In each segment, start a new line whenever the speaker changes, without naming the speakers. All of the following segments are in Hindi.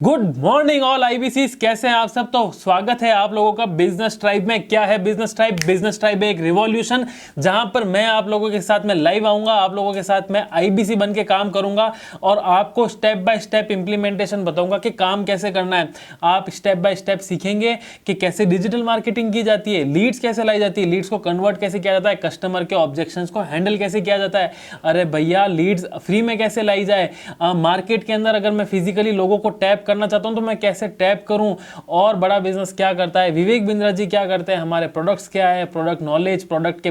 गुड मॉर्निंग ऑल आईबीसीज, कैसे हैं आप सब। तो स्वागत है आप लोगों का बिजनेस ट्राइब में। क्या है बिजनेस ट्राइब? बिजनेस ट्राइब है एक रिवॉल्यूशन जहां पर मैं आप लोगों के साथ में लाइव आऊंगा, आप लोगों के साथ में आईबीसी बन के काम करूंगा और आपको स्टेप बाय स्टेप इंप्लीमेंटेशन बताऊंगा कि काम कैसे करना है। आप स्टेप बाय स्टेप सीखेंगे कि कैसे डिजिटल मार्केटिंग की जाती है, लीड्स कैसे लाई जाती है, लीड्स को कन्वर्ट कैसे किया जाता है, कस्टमर के ऑब्जेक्शंस को हैंडल कैसे किया जाता है। अरे भैया, लीड्स फ्री में कैसे लाई जाए, मार्केट के अंदर अगर मैं फिजिकली लोगों को टैप करना चाहता हूं तो मैं कैसे टैप करूं, और बड़ा बिजनेस क्या करता है, विवेक बिंद्रा जी क्या करते हैं, हमारे प्रोडक्ट्स क्या है, प्रोडक्ट नॉलेज, प्रोडक्ट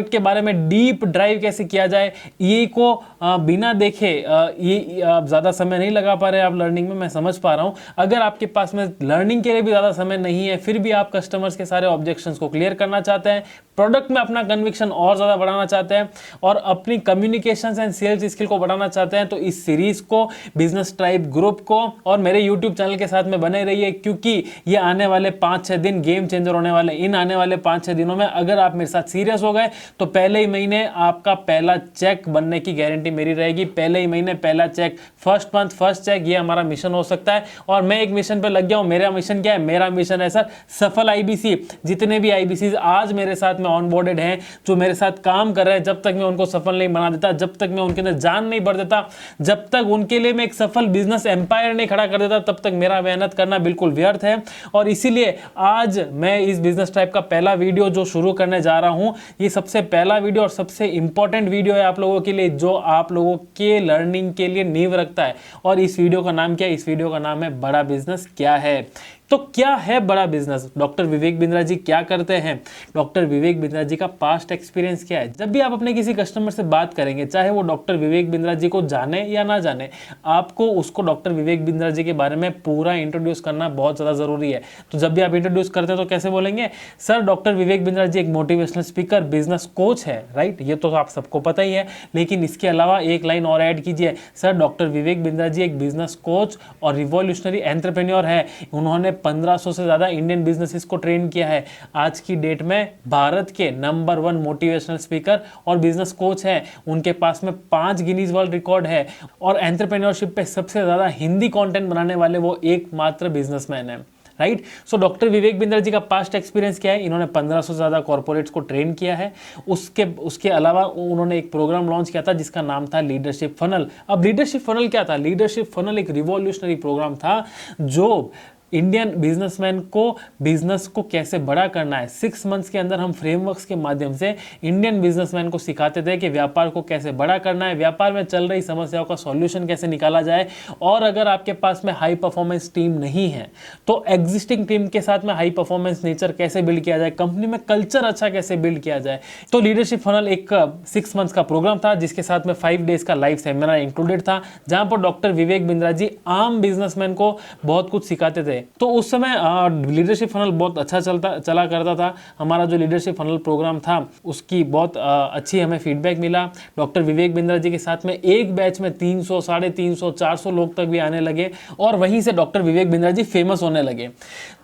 के बारे में डीप ड्राइव कैसे किया जाए। ये को बिना देखे ये आप ज़्यादा समय नहीं लगा पा रहे आप लर्निंग में, मैं समझ पा रहा हूं। अगर आपके पास में लर्निंग के लिए भी ज़्यादा समय नहीं है, फिर भी आप कस्टमर्स के सारे ऑब्जेक्शंस को क्लियर करना चाहते हैं, प्रोडक्ट में अपना कन्विक्शन और ज़्यादा बढ़ाना चाहते हैं और अपनी कम्युनिकेशन एंड सेल्स स्किल को बढ़ाना चाहते हैं, तो इस सीरीज को, बिजनेस ट्राइब ग्रुप को और मेरे यूट्यूब चैनल के साथ में बने रहिए, क्योंकि ये आने वाले 5-6 दिन गेम चेंजर होने वाले। इन आने वाले 5-6 दिनों में अगर आप मेरे साथ सीरियस हो गए तो पहले ही महीने आपका पहला चेक बनने की गारंटी मेरी रहेगी। पहले ही महीने पहला cheque, first month first cheque, ये हमारा मिशन हो सकता है। और मैं एक मिशन पर लग गया हूं। मेरा मिशन क्या है? मेरा मिशन है सर, सफल आईबीसी। जितने भी आईबीसी आज मेरे साथ में ऑनबोर्डेड हैं, जो मेरे साथ काम कर रहे हैं, जब तक मैं उनको सफल नहीं बना देता, जब तक मैं उनके अंदर जान नहीं भर देता, जब तक उनके लिए मैं एक सफल बिजनेस एम्पायर नहीं खड़ा कर देता, तब तक मेरा मेहनत करना बिल्कुल व्यर्थ है। और इसीलिए आज मैं इस बिजनेस टाइप का पहला वीडियो जो शुरू करने जा रहा हूं, ये सबसे पहला वीडियो और सबसे इंपॉर्टेंट वीडियो है आप लोगों के लिए, जो आप लोगों के लर्निंग के लिए नींव रखता है। और इस वीडियो का नाम क्या है? इस वीडियो का नाम है बड़ा बिजनेस क्या है। तो क्या है बड़ा बिजनेस? डॉक्टर विवेक बिंद्रा जी क्या करते हैं? डॉक्टर विवेक बिंद्रा जी का पास्ट एक्सपीरियंस क्या है? जब भी आप अपने किसी कस्टमर से बात करेंगे, चाहे वो डॉक्टर विवेक बिंद्रा जी को जाने या ना जाने, आपको उसको डॉक्टर विवेक बिंद्रा जी के बारे में पूरा इंट्रोड्यूस करना बहुत ज़्यादा ज़रूरी है। तो जब भी आप इंट्रोड्यूस करते हैं तो कैसे बोलेंगे? सर, डॉक्टर विवेक बिंद्रा जी एक मोटिवेशनल स्पीकर, बिजनेस कोच है, राइट? ये तो आप सबको पता ही है, लेकिन इसके अलावा एक लाइन और ऐड कीजिए, सर डॉक्टर विवेक बिंद्रा जी एक बिजनेस कोच और रिवॉल्यूशनरी एंटरप्रेन्योर है। उन्होंने 1500 से ज़्यादा इंडियन बिजनेसेस को ट्रेन किया है। आज की डेट में भारत के नंबर 1 मोटिवेशनल स्पीकर और बिजनेस कोच है। उनके पास में 5 गिनीज वर्ल्ड रिकॉर्ड है और एंटरप्रेन्योरशिप पे सबसे ज़्यादा हिंदी कंटेंट बनाने वाले वो एकमात्र बिजनेसमैन है, right? So doctor Vivek Bindra जी का पास्ट एक्सपीरियंस क्या है? इन्होंने 1500 से ज़्यादा कॉर्पोरेट्स को ट्रेन किया है। उसके अलावा उन्होंने एक प्रोग्राम लॉन्च किया था जिसका नाम था लीडरशिप फनल। अब लीडरशिप फनल क्या था? लीडरशिप फनल एक रिवॉल्यूशनरी प्रोग्राम था जो इंडियन बिजनेसमैन को बिजनेस को कैसे बड़ा करना है। 6 मंथ्स के अंदर हम फ्रेमवर्क्स के माध्यम से इंडियन बिजनेसमैन को सिखाते थे कि व्यापार को कैसे बड़ा करना है, व्यापार में चल रही समस्याओं का सॉल्यूशन कैसे निकाला जाए। और अगर आपके पास में हाई परफॉर्मेंस टीम नहीं है तो एग्जिस्टिंग टीम के साथ में हाई परफॉर्मेंस नेचर कैसे बिल्ड किया जाए, कंपनी में कल्चर अच्छा कैसे बिल्ड किया जाए। तो लीडरशिप फनल एक 6 मंथ्स का प्रोग्राम था जिसके साथ में 5 डेज का लाइव सेमिनार इंक्लूडेड था, जहां पर डॉक्टर विवेक बिंद्रा जी आम बिजनेसमैन को बहुत कुछ सिखाते थे। तो उस समय लीडरशिप फनल बहुत अच्छा चला करता था। हमारा जो लीडरशिप फनल प्रोग्राम था उसकी बहुत अच्छी हमें फीडबैक मिला। डॉक्टर विवेक बिंद्रा जी के साथ में एक बैच में 300, 350, 400 लोग तक भी आने लगे और वहीं से डॉक्टर विवेक बिंद्रा जी फेमस होने लगे।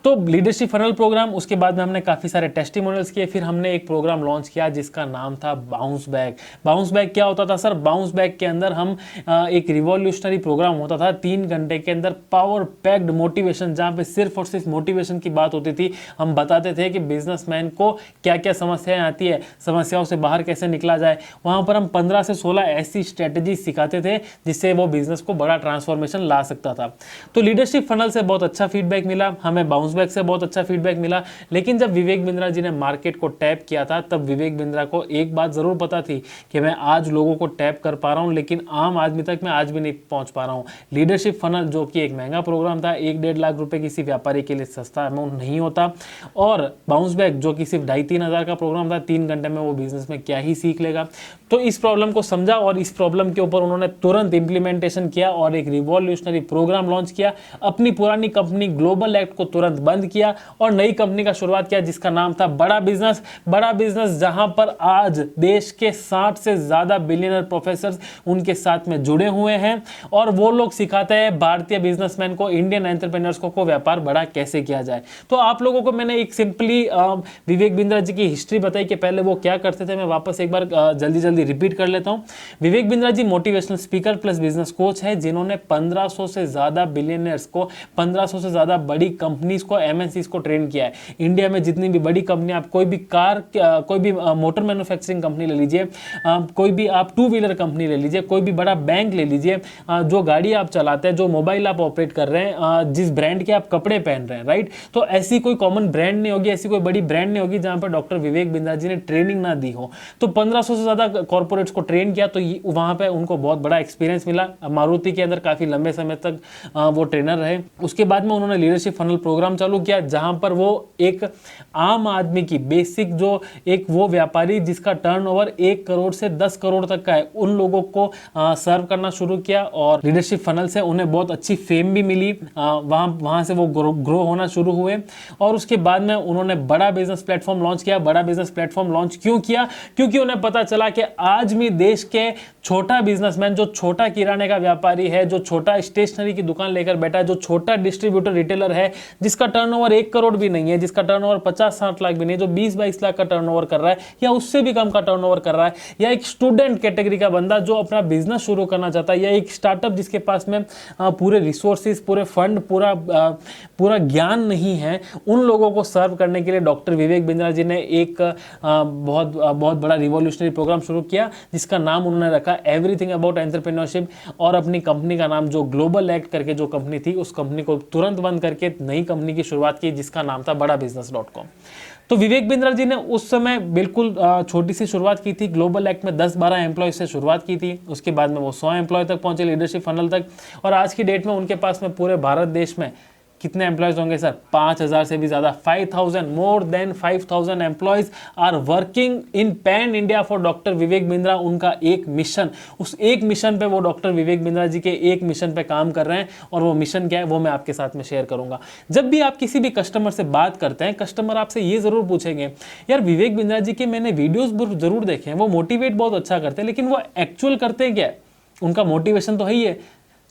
तो लीडरशिप फनल प्रोग्राम, उसके बाद में हमने काफ़ी सारे टेस्टिमोनियल्स किए। फिर हमने एक प्रोग्राम लॉन्च किया जिसका नाम था बाउंस बैक। बाउंस बैक क्या होता था सर? बाउंस बैक के अंदर हम एक रिवॉल्यूशनरी प्रोग्राम होता था 3 घंटे के अंदर, पावर पैक्ड मोटिवेशन, जहाँ पे सिर्फ और सिर्फ मोटिवेशन की बात होती थी। हम बताते थे कि बिजनेसमैन को क्या क्या समस्याएं आती है, समस्याओं से बाहर कैसे निकला जाए। वहाँ पर हम 15 से 16 ऐसी स्ट्रेटेजी सिखाते थे जिससे वो बिजनेस को बड़ा ट्रांसफॉर्मेशन ला सकता था। तो लीडरशिप फनल से बहुत अच्छा फीडबैक मिला, हमें बाउंस बैक से बहुत अच्छा फीडबैक मिला। लेकिन जब विवेक बिंद्रा जी ने मार्केट को टैप किया था, तब विवेक बिंद्रा को एक बात जरूर पता थी कि मैं आज लोगों को टैप कर पा रहा हूं, लेकिन आम आदमी तक मैं आज भी नहीं पहुंच पा रहा हूं। लीडरशिप फनल जो कि एक महंगा प्रोग्राम था, 1-1.5 लाख रुपए किसी व्यापारी के लिए सस्ता अमाउंट नहीं होता, और बाउंस बैक जो कि सिर्फ 2,5-3 हज़ार का प्रोग्राम था, 3 घंटे में वो बिजनेस में क्या ही सीख लेगा। तो इस प्रॉब्लम को समझा और इस प्रॉब्लम के ऊपर उन्होंने तुरंत इंप्लीमेंटेशन किया और एक रिवॉल्यूशनरी प्रोग्राम लॉन्च किया। अपनी पुरानी कंपनी ग्लोबल एक्ट को तुरंत बंद किया और नई कंपनी का शुरुआत किया जिसका नाम था बड़ा बिजनेस। बड़ा बिजनेस जहां पर आज देश के 60 से ज्यादा बिलियनर प्रोफेसर उनके साथ में जुड़े हुए हैं और वो लोग सिखाते हैं भारतीय बिजनेसमैन को, इंडियन एंटरप्रेन्योर्स को वो व्यापार बड़ा कैसे किया जाए। तो आप लोगों को मैंने एक सिंपली विवेक बिंद्रा जी की हिस्ट्री बताई कि पहले वो क्या करते थे। मैं वापस एक बार जल्दी जल्दी रिपीट कर लेता हूँ। Vivek Bindra ji motivational speaker plus business coach है, जिन्होंने 1500 से ज़्यादा बिलियनर्स को, 1500 से ज़्यादा बड़ी कंपनीज को, एमएनसीज को ट्रेन किया है। इंडिया में जितनी भी बड़ी कंपनी, आप कोई भी कार, कोई भी मोटर मैन्युफैक्चरिंग कंपनी ले लीजिए, कोई भी आप टू व्हीलर कंपनी ले लीजिए, कोई भी बड़ा बैंक ले लीजिए, जो गाड़ी आप चलाते हैं, जो मोबाइल आप ऑपरेट कर रहे हैं, जिस ब्रांड के आप कपड़े पहन रहे हैं, राइट। तो ऐसी कोई कॉमन ब्रांड नहीं होगी, ऐसी कोई बड़ी ब्रांड नहीं होगी जहां पर डॉक्टर विवेक बिंद्रा जी ने ट्रेनिंग ना दी हो। तो 1500 से ज्यादा कॉर्पोरेट्स को ट्रेन किया, तो वहां पे उनको बहुत बड़ा एक्सपीरियंस मिला। मारुति के अंदर काफी लंबे समय तक वो ट्रेनर रहे। उसके बाद में उन्होंने लीडरशिप फनल प्रोग्राम चालू किया, जहां पर वो एक आम आदमी की बेसिक, जो एक वो व्यापारी जिसका टर्नओवर 1 करोड़ से 10 करोड़ तक का है, उन लोगों को सर्व करना शुरू किया। और लीडरशिप फनल से उन्हें बहुत अच्छी फेम भी मिली, वहां से वो ग्रो होना शुरू हुए। और उसके बाद में उन्होंने बड़ा बिजनेस प्लेटफॉर्म लॉन्च किया। बड़ा बिजनेस प्लेटफॉर्म लॉन्च क्यों किया? क्योंकि उन्हें पता चला कि आज भी देश के छोटा बिजनेसमैन, जो छोटा किराने का व्यापारी है, जो छोटा स्टेशनरी की दुकान लेकर बैठा है, जो छोटा डिस्ट्रीब्यूटर रिटेलर है, जिसका टर्नओवर 1 करोड़ भी नहीं है, जिसका टर्नओवर 50-60 लाख भी नहीं है, जो 20-22 लाख का टर्नओवर कर रहा है या उससे भी कम का टर्नओवर कर रहा है, या एक स्टूडेंट कैटेगरी का बंदा जो अपना बिजनेस शुरू करना चाहता है, या एक स्टार्टअप जिसके पास में पूरे रिसोर्सेज, पूरे फंड, पूरा ज्ञान नहीं है, उन लोगों को सर्व करने के लिए डॉक्टर विवेक बिंद्रा जी ने एक बहुत बड़ा रिवॉल्यूशनरी प्रोग्राम शुरू किया, जिसका नाम उन्होंने रखा एवरीथिंग अबाउट एंटरप्रेन्योरशिप। और अपनी कंपनी का नाम, जो ग्लोबल एक्ट करके जो कंपनी थी, उस कंपनी को तुरंत बंद करके नई कंपनी की शुरुआत की, जिसका नाम था बड़ा बिजनेस.com। तो विवेक बिंद्रा जी ने उस समय बिल्कुल छोटी सी शुरुआत की थी। ग्लोबल एक्ट में 10-12 एम्प्लॉयज से शुरुआत की थी। उसके बाद में वो 100 एम्प्लॉय तक पहुंचे, लीडरशिप फनल तक। और आज की डेट में उनके पास में पूरे भारत देश में कितने एम्प्लॉयज होंगे सर? 5000 से भी ज्यादा, 5000, more than 5000 employees are working in pan India for doctor Vivek Bindra. उनका एक मिशन, उस एक मिशन पे वो डॉक्टर विवेक बिंद्रा जी के एक मिशन पे काम कर रहे हैं। और वो मिशन क्या है वो मैं आपके साथ में शेयर करूंगा। जब भी आप किसी भी कस्टमर से बात करते हैं, कस्टमर आपसे ये जरूर पूछेंगे, यार विवेक बिंद्रा जी के मैंने वीडियोस जरूर देखे हैं, वो मोटिवेट बहुत अच्छा करते हैं, लेकिन वो एक्चुअल करते क्या है? उनका मोटिवेशन तो है ही है,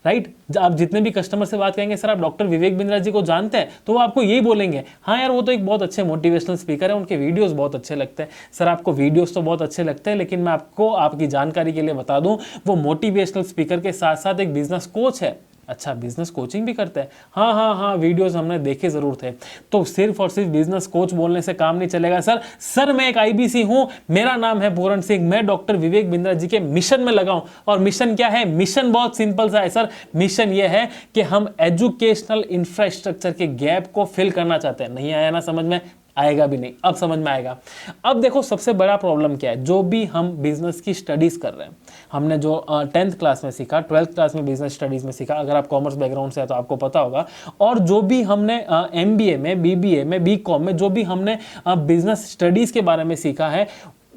राइट। आप जितने भी कस्टमर से बात करेंगे, सर आप डॉक्टर विवेक बिंद्रा जी को जानते हैं, तो वो आपको यही बोलेंगे, हाँ यार वो तो एक बहुत अच्छे मोटिवेशनल स्पीकर है, उनके वीडियोस बहुत अच्छे लगते हैं। सर आपको वीडियोस तो बहुत अच्छे लगते हैं, लेकिन मैं आपको आपकी जानकारी के लिए बता दूं, वो मोटिवेशनल स्पीकर के साथ साथ एक बिजनेस कोच है। अच्छा, बिजनेस कोचिंग भी करते हैं? हाँ, वीडियोस हमने देखे जरूर थे। तो सिर्फ और सिर्फ बिजनेस कोच बोलने से काम नहीं चलेगा सर मैं एक आईबीसी हूं, मेरा नाम है पूरण सिंह, मैं डॉक्टर विवेक बिंद्रा जी के मिशन में लगा हूं। और मिशन क्या है? मिशन बहुत सिंपल सा है सर। मिशन ये है कि हम एजुकेशनल इंफ्रास्ट्रक्चर के गैप को फिल करना चाहते हैं। नहीं आया ना समझ में? आएगा भी नहीं, अब समझ में आएगा। अब देखो सबसे बड़ा प्रॉब्लम क्या है, जो भी हम बिजनेस की स्टडीज कर रहे हैं, हमने जो 10th क्लास में सीखा, 12th क्लास में बिजनेस स्टडीज में सीखा, अगर आप कॉमर्स बैकग्राउंड से है तो आपको पता होगा, और जो भी हमने MBA में, BBA में, BCom में जो भी हमने बिजनेस स्टडीज के बारे में सीखा है,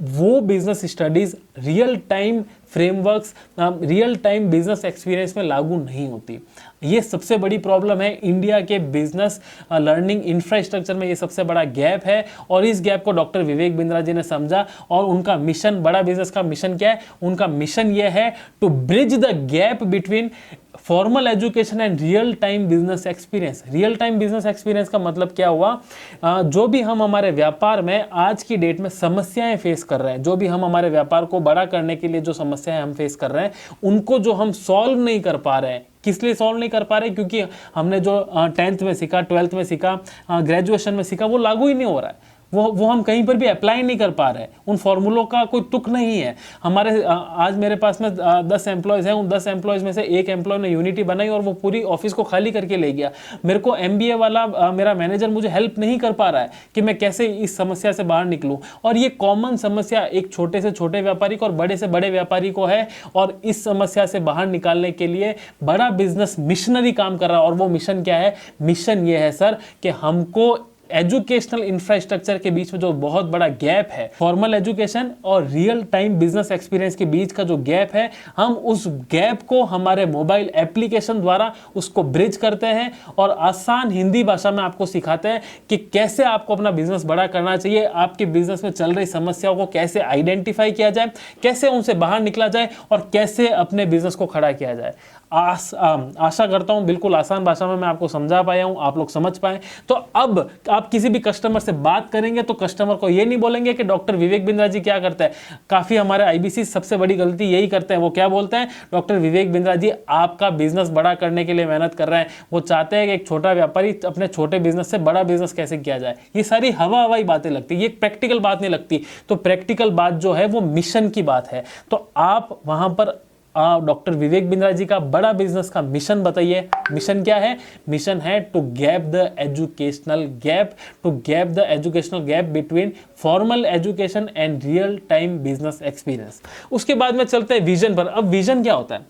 वो business studies real time frameworks, real time business experience में लागू नहीं होती। ये सबसे बड़ी प्रॉब्लम है इंडिया के बिजनेस लर्निंग इंफ्रास्ट्रक्चर में, ये सबसे बड़ा गैप है। और इस गैप को डॉक्टर विवेक बिंद्रा जी ने समझा, और उनका मिशन, बड़ा बिजनेस का मिशन क्या है? उनका मिशन ये है to bridge the gap between formal education and real time business experience. Real time business experience का मतलब क्या हुआ? जो भी हम हमारे व्यापार में आज की डेट में समस्याएं फेस कर रहे हैं, जो भी हम हमारे व्यापार को बड़ा करने के लिए जो समस्याएं हम फेस कर रहे हैं, उनको जो हम सॉल्व नहीं कर पा रहे हैं, किस लिए सॉल्व नहीं कर पा रहे? क्योंकि हमने जो 10th में सीखा, 12th में सीखा, ग्रेजुएशन में सीखा, वो लागू ही नहीं हो रहा है। वो हम कहीं पर भी अप्लाई नहीं कर पा रहे। उन फॉर्मूलों का कोई तुक नहीं है। हमारे आज मेरे पास में 10 एम्प्लॉयज हैं, उन 10 एम्प्लॉयज में से एक एम्प्लॉय ने यूनिटी बनाई और वो पूरी ऑफिस को खाली करके ले गया। मेरे को MBA वाला मेरा मैनेजर मुझे हेल्प नहीं कर पा रहा है कि मैं कैसे इस समस्या से बाहर निकलूं। और ये कॉमन समस्या एक छोटे से छोटे व्यापारी को और बड़े से बड़े व्यापारी को है। और इस समस्या से बाहर निकालने के लिए बड़ा बिजनेस मिशनरी काम कर रहा है। और वो मिशन क्या है? मिशन ये है सर कि हमको एजुकेशनल इंफ्रास्ट्रक्चर के बीच में जो बहुत बड़ा गैप है, फॉर्मल एजुकेशन और रियल टाइम बिजनेस एक्सपीरियंस के बीच का जो गैप है, हम उस गैप को हमारे मोबाइल एप्लीकेशन द्वारा उसको ब्रिज करते हैं और आसान हिंदी भाषा में आपको सिखाते हैं कि कैसे आपको अपना बिजनेस बड़ा करना चाहिए, आपके बिजनेस में चल रही समस्याओं को कैसे आइडेंटिफाई किया जाए, कैसे उनसे बाहर निकला जाए और कैसे अपने बिजनेस को खड़ा किया जाए। आशा करता हूं बिल्कुल आसान भाषा में मैं आपको समझा पाया हूं, आप लोग समझ पाए। तो अब आप किसी भी कस्टमर से बात करेंगे तो कस्टमर को ये नहीं बोलेंगे कि डॉक्टर विवेक बिंद्रा जी क्या करते हैं। काफी हमारे आईबीसी सबसे बड़ी गलती यही करते हैं, वो क्या बोलते हैं, डॉक्टर विवेक बिंद्रा जी आपका बिजनेस बड़ा करने के लिए मेहनत कर रहे हैं। वो चाहते हैं कि एक छोटा व्यापारी अपने छोटे बिजनेस से बड़ा बिजनेस कैसे किया जाए। ये सारी हवाई बातें लगती है, ये प्रैक्टिकल बात नहीं लगती। तो प्रैक्टिकल बात जो है वो मिशन की बात है। तो आप वहां पर डॉक्टर विवेक बिंद्रा जी का बड़ा बिजनेस का मिशन बताइए। मिशन क्या है? मिशन है to gap the educational gap, to gap the educational gap between formal education and real time business experience. उसके बाद में चलते हैं विजन पर। अब विजन क्या होता है?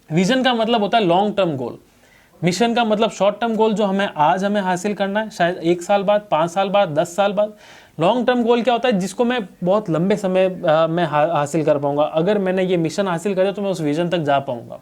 विजन का मतलब होता है लॉन्ग टर्म गोल। मिशन का मतलब शॉर्ट टर्म गोल जो हमें हासिल करना है, शायद 1 साल बाद, 5 साल बाद, 10 साल बाद। लॉन्ग टर्म गोल क्या होता है? जिसको मैं बहुत लंबे समय में हासिल कर पाऊंगा। अगर मैंने ये मिशन हासिल कर दिया तो मैं उस विजन तक जा पाऊंगा,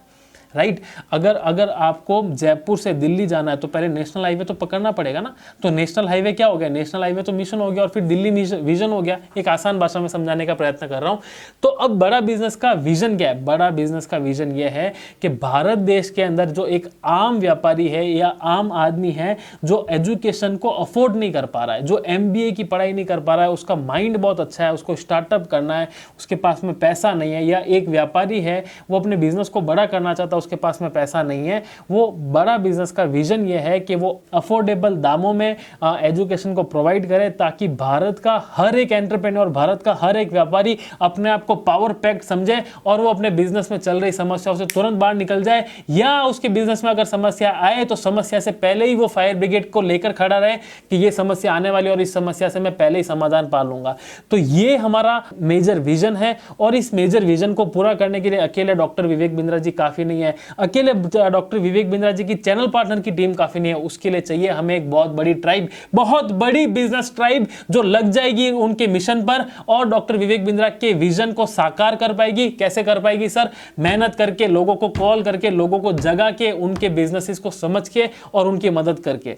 राइट। अगर आपको जयपुर से दिल्ली जाना है तो पहले नेशनल हाईवे तो पकड़ना पड़ेगा ना। तो नेशनल हाईवे क्या हो गया? नेशनल हाईवे तो मिशन हो गया और फिर दिल्ली विजन हो गया। एक आसान भाषा में समझाने का प्रयत्न कर रहा हूं। तो अब बड़ा बिजनेस का विजन क्या है? बड़ा बिजनेस का विजन यह है कि भारत देश के अंदर जो एक आम व्यापारी है या आम आदमी है जो एजुकेशन को अफोर्ड नहीं कर पा रहा है, जो MBA की पढ़ाई नहीं कर पा रहा है, उसका माइंड बहुत अच्छा है, उसको स्टार्टअप करना है, उसके पास में पैसा नहीं है, या एक व्यापारी है वो अपने बिजनेस को बड़ा करना चाहता है, उसके पास में पैसा नहीं है। वो बड़ा बिजनेस का विजन ये है कि वो अफोर्डेबल दामों में एजुकेशन को प्रोवाइड करे ताकि भारत का हर एक एंटरप्रेन्योर, भारत का हर एक व्यापारी अपने आप को पावर पैक्ड समझे और वो अपने बिजनेस में चल रही समस्याओं से तुरंत बाहर निकल जाए, या उसके बिजनेस में अगर समस्या आए तो समस्या से पहले ही वो फायर ब्रिगेड को लेकर खड़ा रहे कि ये समस्या आने वाली और इस समस्या से मैं पहले ही समाधान पा लूंगा। तो ये हमारा मेजर विजन है और इस मेजर विजन को पूरा करने के लिए अकेले डॉक्टर विवेक बिंद्रा जी काफी नहीं है, अकेले डॉक्टर विवेक बिंद्रा जी की चैनल पार्टनर की टीम काफी नहीं है। उसके लिए चाहिए हमें एक बहुत बड़ी ट्राइब, बहुत बड़ी बिजनेस ट्राइब जो लग जाएगी उनके मिशन पर और डॉक्टर विवेक बिंद्रा के विजन को साकार कर पाएगी। कैसे कर पाएगी सर? मेहनत करके, लोगों को कॉल करके, लोगों को जगा के, उनके बिजनेसेस को समझ के और उनकी मदद करके।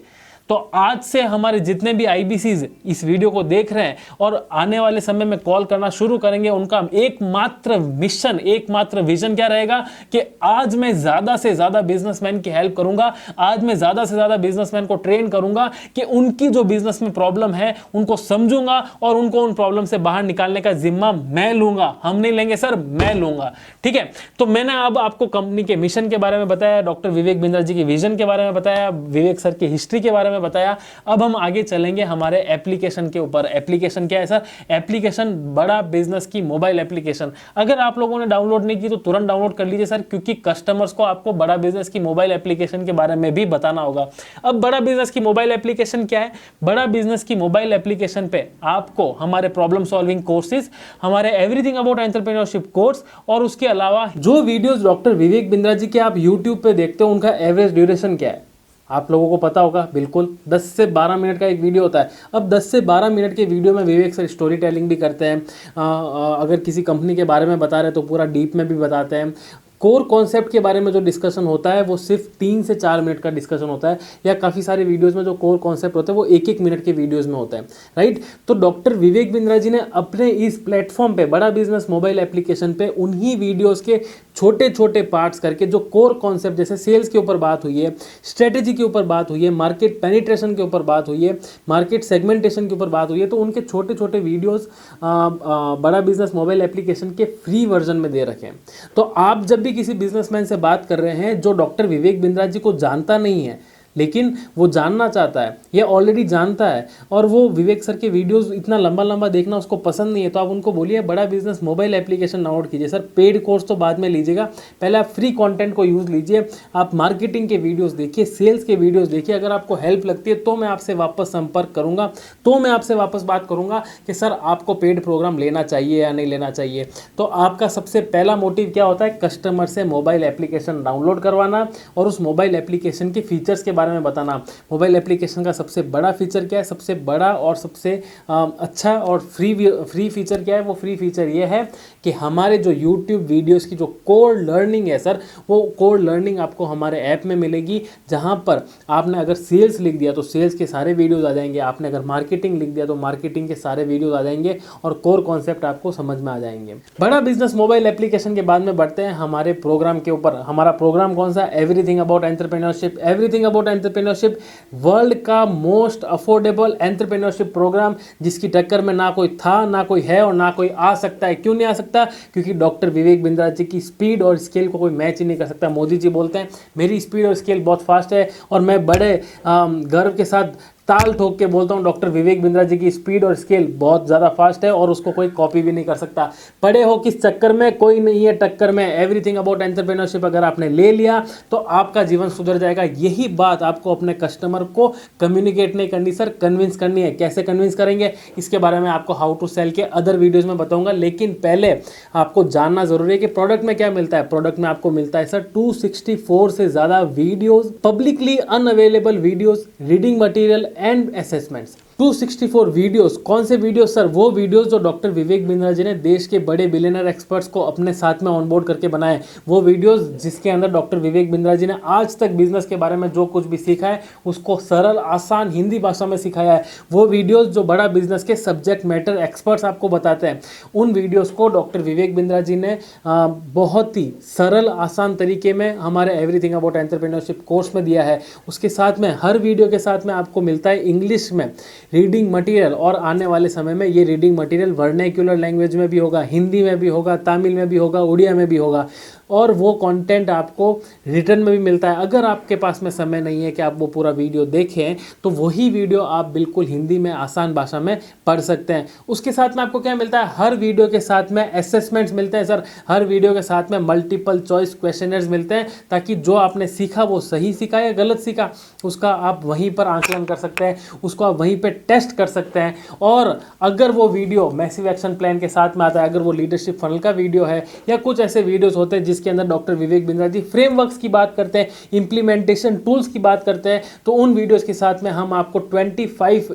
तो आज से हमारे जितने भी आईबीसीज इस वीडियो को देख रहे हैं और आने वाले समय में कॉल करना शुरू करेंगे, उनका एकमात्र मिशन, एकमात्र विजन क्या रहेगा कि आज मैं ज्यादा से ज्यादा बिजनेसमैन की हेल्प करूंगा, आज मैं ज्यादा से ज्यादा बिजनेसमैन को ट्रेन करूंगा कि उनकी जो बिजनेस में प्रॉब्लम है उनको समझूंगा और उनको उन प्रॉब्लम से बाहर निकालने का जिम्मा मैं लूंगा। हम नहीं लेंगे सर, मैं लूंगा। ठीक है, तो मैंने अब आपको कंपनी के मिशन के बारे में बताया, डॉक्टर विवेक बिंद्रा जी के विजन के बारे में बताया, विवेक सर की हिस्ट्री के बारे में बताया। अब हम आगे चलेंगे हमारे एप्लीकेशन के ऊपर। एप्लीकेशन क्या है सर? एप्लीकेशन बड़ा बिजनेस की मोबाइल एप्लीकेशन। अगर आप लोगों ने डाउनलोड नहीं की तो तुरंत डाउनलोड कर लीजिए सर, क्योंकि कस्टमर्स को आपको बड़ा बिजनेस की मोबाइल एप्लीकेशन के बारे में भी बताना होगा। अब बड़ा बिजनेस की मोबाइल एप्लीकेशन क्या है? बड़ा बिजनेस की मोबाइल एप्लीकेशन पे आपको हमारे प्रॉब्लम सॉल्विंग कोर्सेज, हमारे एवरीथिंग अबाउट एंटरप्रेन्योरशिप कोर्स और उसके अलावा जो वीडियोस डॉक्टर विवेक बिंद्रा जी के आप यूट्यूब पे देखते हो उनका एवरेज ड्यूरेशन क्या है आप लोगों को पता होगा। बिल्कुल 10 से 12 मिनट का एक वीडियो होता है। अब 10 से 12 मिनट के वीडियो में विवेक सर स्टोरी टेलिंग भी करते हैं, अगर किसी कंपनी के बारे में बता रहे हैं तो पूरा डीप में भी बताते हैं। कोर कॉन्सेप्ट के बारे में जो डिस्कशन होता है वो सिर्फ 3 से 4 मिनट का डिस्कशन होता है, या काफ़ी सारे वीडियोस में जो कोर कॉन्सेप्ट होते हैं वो 1-1 मिनट के वीडियोस में होता है, राइट। तो डॉक्टर विवेक बिंद्रा जी ने अपने इस प्लेटफॉर्म पे, बड़ा बिजनेस मोबाइल एप्लीकेशन पे, उन्हीं वीडियोस के छोटे छोटे पार्ट्स करके जो कोर कॉन्सेप्ट, जैसे सेल्स के ऊपर बात हुई है, स्ट्रेटेजी के ऊपर बात हुई है, मार्केट पेनिट्रेशन के ऊपर बात हुई है, मार्केट सेगमेंटेशन के ऊपर बात हुई है, तो उनके छोटे छोटे वीडियोस बड़ा बिजनेस मोबाइल एप्लीकेशन के फ्री वर्जन में दे रखे हैं। तो आप जब भी किसी बिजनेसमैन से बात कर रहे हैं जो डॉक्टर विवेक बिंद्रा जी को जानता नहीं है लेकिन वो जानना चाहता है या ऑलरेडी जानता है, और वो विवेक सर के वीडियोस इतना लंबा लंबा देखना उसको पसंद नहीं है, तो आप उनको बोलिए बड़ा बिजनेस मोबाइल एप्लीकेशन डाउनलोड कीजिए। सर पेड कोर्स तो बाद में लीजिएगा, पहले आप फ्री कंटेंट को यूज़ लीजिए, आप मार्केटिंग के वीडियोस देखिए, सेल्स के वीडियोस देखिए। अगर आपको हेल्प लगती है तो मैं आपसे वापस संपर्क करूँगा, तो मैं आपसे वापस बात करूँगा कि सर आपको पेड प्रोग्राम लेना चाहिए या नहीं लेना चाहिए। तो आपका सबसे पहला मोटिव क्या होता है? कस्टमर से मोबाइल एप्लीकेशन डाउनलोड करवाना और उस मोबाइल एप्लीकेशन के फीचर्स के बारे बारे में बताना। मोबाइल एप्लीकेशन का सबसे बड़ा फीचर क्या है, सबसे बड़ा और सबसे अच्छा और फ्री फीचर क्या है? वो फ्री फीचर ये है कि हमारे जो यूट्यूब वीडियोस की जो कोर लर्निंग है सर, वो कोर लर्निंग आपको हमारे ऐप में मिलेगी, जहां पर आपने अगर सेल्स लिख दिया तो सेल्स के सारे वीडियोस आ जाएंगे, आपने अगर मार्केटिंग लिख दिया तो मार्केटिंग के सारे वीडियोस आ जाएंगे और कोर कॉन्सेप्ट आपको समझ में आ जाएंगे। बड़ा बिजनेस मोबाइल एप्लीकेशन के बाद में बढ़ते हैं हमारे प्रोग्राम के ऊपर। हमारा प्रोग्राम कौन सा? Everything about entrepreneurship. Everything about entrepreneurship world का मोस्ट अफोर्डेबल एंटरप्रेन्योरशिप प्रोग्राम, जिसकी टक्कर में ना कोई था, ना कोई है और ना कोई आ सकता है। क्यों नहीं आ सकता? क्योंकि डॉक्टर विवेक बिंद्रा जी की स्पीड और स्केल को कोई मैच ही नहीं कर सकता। मोदी जी बोलते हैं मेरी स्पीड और स्केल बहुत फास्ट है, और मैं बड़े गर्व के साथ ताल ठोक के बोलता हूँ डॉक्टर विवेक बिंद्रा जी की स्पीड और स्केल बहुत ज़्यादा फास्ट है और उसको कोई कॉपी भी नहीं कर सकता। पढ़े हो किस चक्कर में? कोई नहीं है टक्कर में। एवरीथिंग अबाउट एंटरप्रेन्योरशिप अगर आपने ले लिया तो आपका जीवन सुधर जाएगा। यही बात आपको अपने कस्टमर को कम्युनिकेट नहीं करनी सर, कन्विंस करनी है। कैसे कन्विंस करेंगे इसके बारे में आपको हाउ टू सेल के अदर वीडियोज़ में बताऊंगा, लेकिन पहले आपको जानना जरूरी है कि प्रोडक्ट में क्या मिलता है। प्रोडक्ट में आपको मिलता है सर 264 से ज़्यादा videos, publicly unavailable videos, reading material and assessments. 264 videos. कौन से वीडियोस सर? वो वीडियोस जो डॉक्टर विवेक बिंद्रा जी ने देश के बड़े बिलियनर एक्सपर्ट्स को अपने साथ में ऑनबोर्ड करके बनाए। वो वीडियोस जिसके अंदर डॉक्टर विवेक बिंद्रा जी ने आज तक बिजनेस के बारे में जो कुछ भी सीखा है उसको सरल आसान हिंदी भाषा में सिखाया है। वो वीडियोस जो बड़ा बिजनेस के सब्जेक्ट मैटर एक्सपर्ट्स आपको बताते हैं, उन वीडियोस को डॉक्टर विवेक बिंद्रा जी ने बहुत ही सरल आसान तरीके में हमारे एवरीथिंग अबाउट एंटरप्रेन्योरशिप कोर्स में दिया है। उसके साथ में हर वीडियो के साथ में आपको मिलता है इंग्लिश में रीडिंग मटेरियल, और आने वाले समय में ये रीडिंग मटेरियल वर्नैक्युलर लैंग्वेज में भी होगा, हिंदी में भी होगा, तमिल में भी होगा, उड़िया में भी होगा, और वो कंटेंट आपको रिटर्न में भी मिलता है। अगर आपके पास में समय नहीं है कि आप वो पूरा वीडियो देखें तो वही वीडियो आप बिल्कुल हिंदी में आसान भाषा में पढ़ सकते हैं। उसके साथ में आपको क्या मिलता है? हर वीडियो के साथ में असेसमेंट्स मिलते हैं सर। हर वीडियो के साथ में मल्टीपल चॉइस क्वेश्चनर्स मिलते हैं, ताकि जो आपने सीखा वो सही सीखा या गलत सीखा उसका आप वहीं पर आंकलन कर सकते हैं, उसको आप वहीं पर टेस्ट कर सकते हैं। और अगर वो वीडियो मैसिव एक्शन प्लान के साथ में आता है, अगर वो लीडरशिप फनल का वीडियो है या कुछ ऐसे वीडियोस होते हैं जिसके अंदर डॉक्टर विवेक बिंद्रा जी फ्रेमवर्क्स की बात करते हैं, इंप्लीमेंटेशन टूल्स की बात करते हैं, तो उन वीडियोस के साथ में हम आपको 25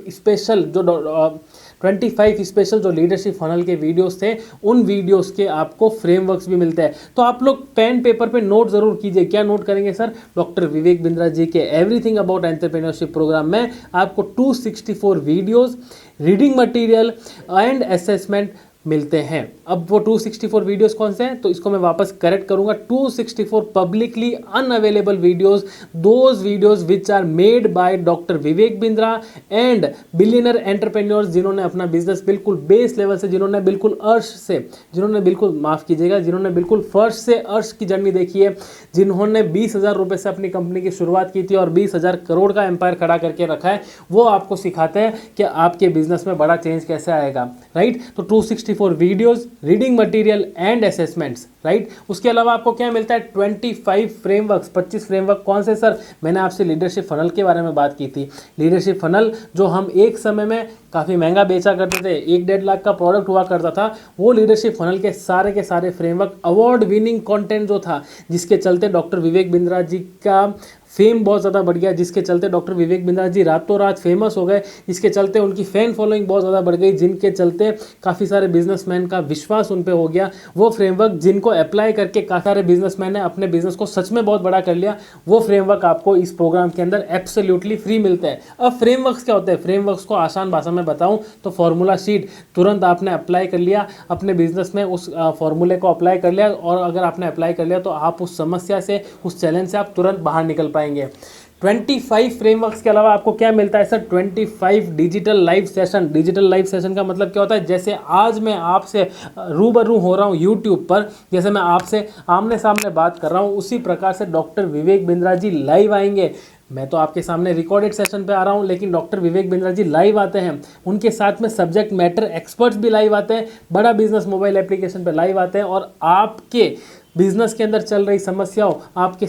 स्पेशल जो लीडरशिप फनल के वीडियोस थे, उन वीडियोस के आपको फ्रेमवर्क्स भी मिलते हैं। तो आप लोग पेन पेपर पे नोट जरूर कीजिए। क्या नोट करेंगे सर? डॉक्टर विवेक बिंद्रा जी के एवरीथिंग अबाउट एंटरप्रेन्योरशिप प्रोग्राम में आपको 264 videos, reading material and assessment मिलते हैं। अब वो 264 वीडियोस कौन से हैं? तो इसको मैं वापस करेक्ट करूंगा। 264 publicly unavailable videos, those videos which are made by doctor Vivek Bindra and billionaire entrepreneurs, जिन्होंने अपना बिजनेस बिल्कुल बेस लेवल से, जिन्होंने बिल्कुल फर्श से अर्श की जर्नी देखी है, जिन्होंने 20,000 रुपए से अपनी कंपनी की शुरुआत की थी और 20,000 करोड़ का एम्पायर खड़ा करके रखा है, वो आपको सिखाते हैं कि आपके बिजनेस में बड़ा चेंज कैसे आएगा। राइट? तो 264 videos, reading material and assessments. Right? उसके अलावा आपको क्या मिलता है? 25 फ्रेमवर्क्स। 25 फ्रेमवर्क कौन से सर? मैंने आपसे लीडरशिप फनल के बारे में बात की थी। लीडरशिप फनल जो हम एक समय में काफ़ी महंगा बेचा करते थे, 1-1.5 लाख का प्रोडक्ट हुआ करता था, वो लीडरशिप फनल के सारे फ्रेमवर्क, अवार्ड विनिंग कंटेंट जो था, जिसके चलते डॉक्टर विवेक बिंद्रा जी का फेम बहुत ज़्यादा बढ़ गया, जिसके चलते डॉक्टर विवेक बिंद्रा जी रातों रात फेमस हो गए, जिसके चलते उनकी फैन फॉलोइंग बहुत ज़्यादा बढ़ गई, जिनके चलते काफ़ी सारे बिजनेसमैन का विश्वास उन पे हो गया। वो फ्रेमवर्क जिनको अप्लाई करके काफ़ी सारे बिजनेसमैन ने अपने बिजनेस को सच में बहुत बड़ा कर लिया, वो फ्रेमवर्क आपको इस प्रोग्राम के अंदर एब्सोल्युटली फ्री मिलते हैं। अब फ्रेमवर्क्स क्या होते हैं? फ्रेमवर्क्स को आसान भाषा में बताऊं तो फॉर्मूला शीट, तुरंत आपने अप्लाई कर लिया अपने बिजनेस में, उस फॉर्मूले को अप्लाई कर लिया, और अगर आपने अप्लाई कर लिया तो आप उस समस्या से, उस चैलेंज से आप तुरंत बाहर निकल पाएंगे। 25 फ्रेमवर्क्स के अलावा आपको क्या मिलता है sir? 25 digital live session. Digital live session का मतलब क्या होता है? जैसे आज मैं आपसे रूबरू हो रहा हूँ यूट्यूब पर, जैसे मैं आपसे आमने सामने बात कर रहा हूँ, उसी प्रकार से डॉक्टर विवेक बिंद्रा जी लाइव आएंगे। मैं तो आपके सामने रिकॉर्डेड सेशन पे आ रहा हूँ, लेकिन डॉक्टर विवेक बिंद्रा जी लाइव आते हैं, उनके साथ में सब्जेक्ट मैटर एक्सपर्ट्स भी लाइव आते हैं, बड़ा बिजनेस मोबाइल एप्लीकेशन पे लाइव आते हैं, और आपके बिजनेस के अंदर चल रही समस्याओं, आपके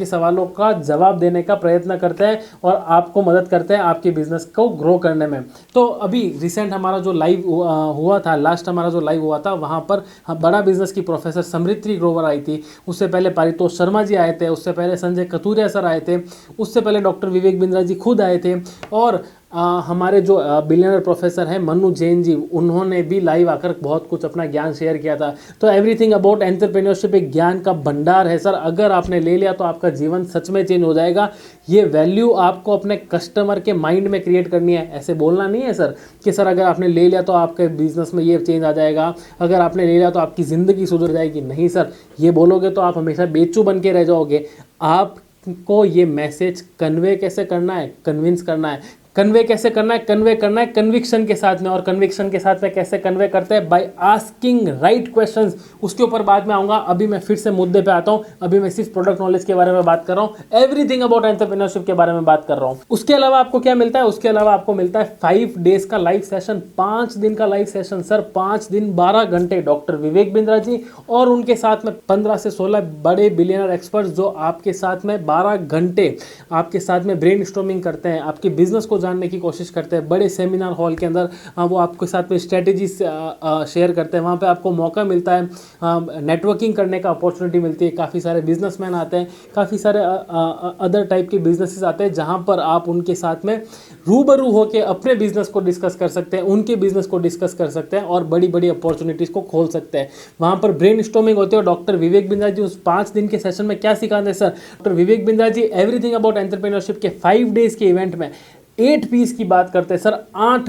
सवालों का जवाब देने का प्रयत्न करते हैं और आपको मदद करते हैं आपके बिजनेस को ग्रो करने में। तो अभी रिसेंट हमारा जो लाइव हुआ था, लास्ट हमारा जो लाइव हुआ था, वहाँ पर बड़ा बिजनेस की प्रोफेसर समृद्धि ग्रोवर आई थी, उससे पहले पारितोष शर्मा जी आए थे, उससे पहले संजय कतुरिया सर आए थे, उससे पहले डॉक्टर विवेक बिंद्रा जी खुद आए थे, और हमारे जो बिलियनर प्रोफेसर हैं मनु जैन जी, उन्होंने भी लाइव आकर बहुत कुछ अपना ज्ञान शेयर किया था। तो एवरीथिंग अबाउट एंटरप्रेन्योरशिप एक ज्ञान का भंडार है सर। अगर आपने ले लिया तो आपका जीवन सच में चेंज हो जाएगा। ये वैल्यू आपको अपने कस्टमर के माइंड में क्रिएट करनी है। ऐसे बोलना नहीं है सर कि सर अगर आपने ले लिया तो आपके बिजनेस में ये चेंज आ जाएगा, अगर आपने ले लिया तो आपकी ज़िंदगी सुधर जाएगी। नहीं सर, ये बोलोगे तो आप हमेशा बेचू बन के रह जाओगे। आपको ये मैसेज कन्वे कैसे करना है, कन्विंस करना है। कन्वे कैसे करना है? कन्वे करना है कन्विक्शन के साथ में। और कन्विक्शन के साथ में कैसे कन्वे करते हैं? By asking right questions. उसके ऊपर बाद में आऊँगा। अभी मैं फिर से मुद्दे पे आता हूँ। अभी मैं सिर्फ प्रोडक्ट नॉलेज के बारे में बात कर रहा हूँ, एवरीथिंग अबाउट एंटरप्रेन्योरशिप के बारे में बात कर रहा हूँ। उसके अलावा आपको क्या मिलता है? उसके अलावा आपको मिलता है 5 डेज का लाइव सेशन, 5 दिन का लाइव सेशन सर। 5 दिन 12 घंटे डॉक्टर विवेक बिंद्रा जी और उनके साथ में 15 से 16 बड़े बिलियनर एक्सपर्ट्स जो आपके साथ में 12 घंटे आपके साथ में ब्रेन स्टॉर्मिंग करते हैं, आपके बिजनेस को जानने की कोशिश करते हैं। बड़े सेमिनार हॉल के अंदर वो आपके साथ में स्ट्रेटेजी शेयर करते हैं। वहाँ पे आपको मौका मिलता है, नेटवर्किंग करने का अपॉर्चुनिटी मिलती है। काफ़ी सारे बिजनेसमैन आते हैं, काफ़ी सारे अदर टाइप के बिजनेसेस आते हैं, जहाँ पर आप उनके साथ में रूबरू होकर अपने बिजनेस को डिस्कस कर सकते हैं, उनके बिजनेस को डिस्कस कर सकते हैं और बड़ी बड़ी अपॉर्चुनिटीज़ को खोल सकते हैं। वहाँ पर ब्रेन स्टॉर्मिंग होती है। और डॉक्टर विवेक बिंद्रा जी उस 5 दिन के सेशन में क्या सिखाते हैं sir? Doctor Vivek Bindra ji everything about entrepreneurship के 5 डेज के इवेंट में 8 पीस की बात करते हैं सर। 8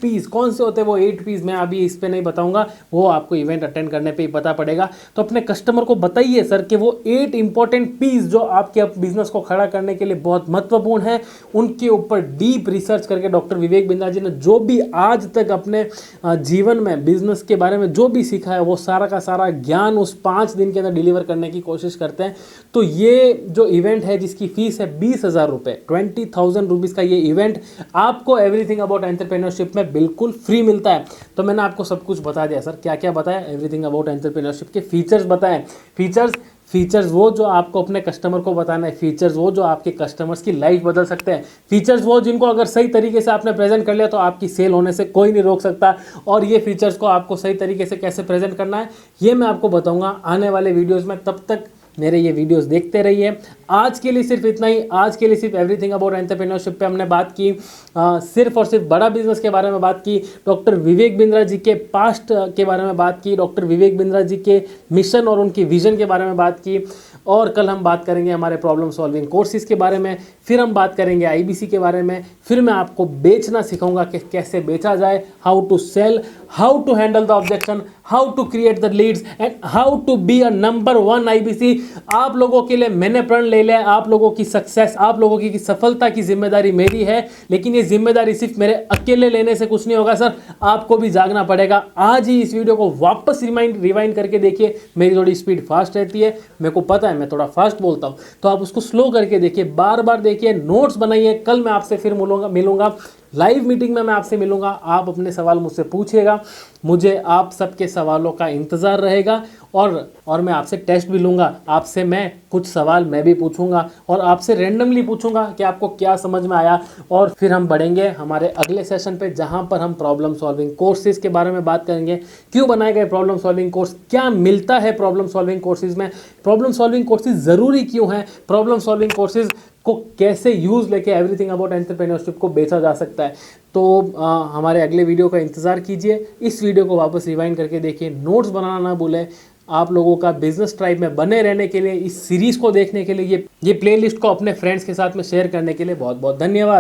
पीस कौन से होते हैं? वो 8 पीस मैं अभी इस पे नहीं बताऊंगा, वो आपको इवेंट अटेंड करने पे ही पता पड़ेगा। तो अपने कस्टमर को बताइए सर कि वो 8 इंपॉर्टेंट पीस जो आपके बिजनेस को खड़ा करने के लिए बहुत महत्वपूर्ण है, उनके ऊपर डीप रिसर्च करके डॉक्टर विवेक बिंद्रा जी ने जो भी आज तक अपने जीवन में बिजनेस के बारे में जो भी सीखा है, वो सारा का सारा ज्ञान उस 5 दिन के अंदर डिलीवर करने की कोशिश करते हैं। तो ये जो इवेंट है जिसकी फीस है 20,000 रुपये, 20,000 रुपीज़ ये इवेंट आपको एवरीथिंग अबाउट एंटरप्रेन्योरशिप में बिल्कुल फ्री मिलता है। तो मैंने आपको सब कुछ बता दिया सर। क्या क्या बताया? एवरीथिंग अबाउट एंटरप्रेन्योरशिप के फीचर्स बताएं। फीचर्स वो जो आपको अपने कस्टमर को बताना है, फीचर्स वो जो आपके कस्टमर्स की लाइफ बदल सकते हैं, फीचर्स वो जिनको अगर सही तरीके से आपने प्रेजेंट कर लिया तो आपकी सेल होने से कोई नहीं रोक सकता। और ये फीचर्स को आपको सही तरीके से कैसे प्रेजेंट करना है, ये मैं आपको बताऊंगा आने वाले वीडियोज़ में। तब तक मेरे ये वीडियोस देखते रहिए। आज के लिए सिर्फ इतना ही। आज के लिए सिर्फ एवरीथिंग अबाउट एंटरप्रेन्योरशिप पे हमने बात की, सिर्फ और सिर्फ बड़ा बिजनेस के बारे में बात की, डॉक्टर विवेक बिंद्रा जी के पास्ट के बारे में बात की, डॉक्टर विवेक बिंद्रा जी के मिशन और उनकी विजन के बारे में बात की। और कल हम बात करेंगे हमारे प्रॉब्लम सॉल्विंग कोर्सेज के बारे में, फिर हम बात करेंगे आईबीसी के बारे में, फिर मैं आपको बेचना सिखाऊंगा कि कैसे बेचा जाए, how to sell, how to handle the objection, how to create the leads and how to be a number 1 IBC. आप लोगों के लिए मैंने प्रण ले लिया। आप लोगों की सक्सेस, आप लोगों की सफलता की जिम्मेदारी मेरी है। लेकिन ये जिम्मेदारी सिर्फ मेरे अकेले लेने से कुछ नहीं होगा सर, आपको भी जागना पड़ेगा। आज ही इस वीडियो को वापस रिवाइंड करके देखिए। मेरी थोड़ी स्पीड फास्ट रहती है, मेरे को पता है मैं थोड़ा फास्ट बोलता हूँ, तो आप उसको स्लो करके देखिए, बार बार देखिए, नोट्स बनाइए। कल मैं आपसे फिर मिलूंगा लाइव मीटिंग में, मैं आपसे मिलूंगा। आप अपने सवाल मुझसे पूछिएगा, मुझे आप सबके सवालों का इंतज़ार रहेगा। और मैं आपसे टेस्ट भी लूँगा। आपसे मैं कुछ सवाल मैं भी पूछूंगा और आपसे रैंडमली पूछूंगा कि आपको क्या समझ में आया। और फिर हम बढ़ेंगे हमारे अगले सेशन पे, जहाँ पर हम प्रॉब्लम सॉल्विंग कोर्सेज के बारे में बात करेंगे। क्यों बनाए गए प्रॉब्लम सॉल्विंग कोर्स, क्या मिलता है प्रॉब्लम सॉल्विंग कोर्सेज में, प्रॉब्लम सॉल्विंग कोर्सेज ज़रूरी क्यों है, प्रॉब्लम सॉल्विंग कोर्सेज को कैसे यूज़ लेके एवरीथिंग अबाउट एंटरप्रेन्योरशिप को बेचा जा सकता है। तो हमारे अगले वीडियो का इंतज़ार कीजिए। इस वीडियो को वापस रिवाइंड करके देखिए, नोट्स बनाना ना भूलें। आप लोगों का बिजनेस ट्राइब में बने रहने के लिए, इस सीरीज़ को देखने के लिए, ये प्लेलिस्ट को अपने फ्रेंड्स के साथ में शेयर करने के लिए बहुत बहुत धन्यवाद।